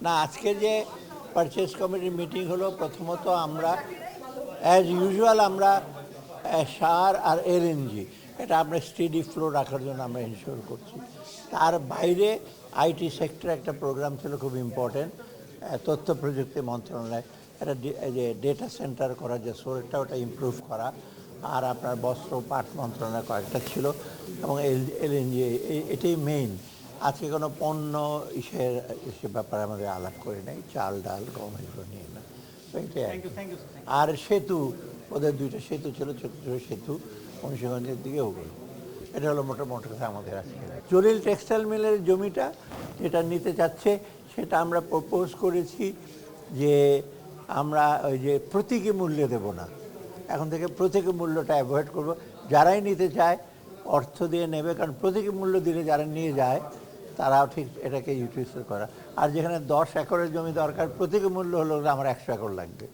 না, আজকে যে পারচেজ কমিটির মিটিং হলো, প্রথমত আমরা অ্যাজ ইউজুয়াল আমরা সার আর এলএনজি এটা আমরা স্টেডি ফ্লো রাখার জন্য আমরা ইনশিওর করছি। তার বাইরে আইটি সেক্টরে একটা প্রোগ্রাম ছিল খুব ইম্পর্টেন্ট, তথ্য প্রযুক্তি মন্ত্রণালয় একটা যে ডেটা সেন্টার করা, যে সোরটা ওটা ইমপ্রুভ করা, আর আপনার বস্ত্র পাট মন্ত্রণালয় কয়েকটা ছিল, এবং এলএনজি এটাই মেইন। আজকে কোনো পণ্য সে ব্যাপারে আমাদের আলাপ করি নাই, চাল ডাল গম এগুলো নিয়ে না। তো এটাই আর সেতু, ওদের দুইটা সেতু ছিল, ছোটো ছোটো সেতু মুন্সিগঞ্জের দিকে, ওগুলো এটা হলো মোটামুটি কথা আমাদের আছে। জলিল টেক্সটাইল মিলের জমিটা যেটা নিতে চাচ্ছে সেটা আমরা প্রপোজ করেছি যে আমরা ওই যে প্রতীকী মূল্যে দেব না, এখন থেকে প্রতীকী মূল্যটা অ্যাভয়েড করব। যারাই নিতে চায় অর্থ দিয়ে নেবে, কারণ প্রতীকী মূল্য দিলে যারা নিয়ে যায় তারাও ঠিক এটাকে ইউটিলাইজ করা। আর যেখানে 10 একরের জমি দরকার, প্রতীকী মূল্য হলো আমার 100 একর লাগবে,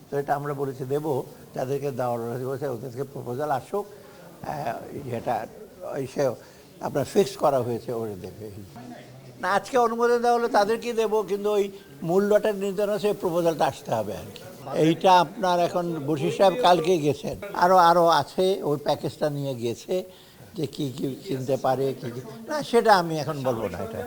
তো এটা আমরা বলেছি দেবো। যাদেরকে দেওয়ার বলছে ওদেরকে প্রপোজাল আসুক, যেটা সে আপনার ফিক্স করা হয়েছে ওরা দেবে। না, আজকে অনুমোদন দেওয়া হলো তাদেরকেই দেবো, কিন্তু ওই মূল্যটা নির্ধারণ সে প্রপোজালটা আসতে হবে আর কি। এইটা আপনার এখন বশির সাহেব কালকে গেছেন, আরও আছে, ওই প্যাকেজটা নিয়ে গেছে যে কী কী কিনতে পারে, কী কী না সেটা আমি এখন বলবো না এটা।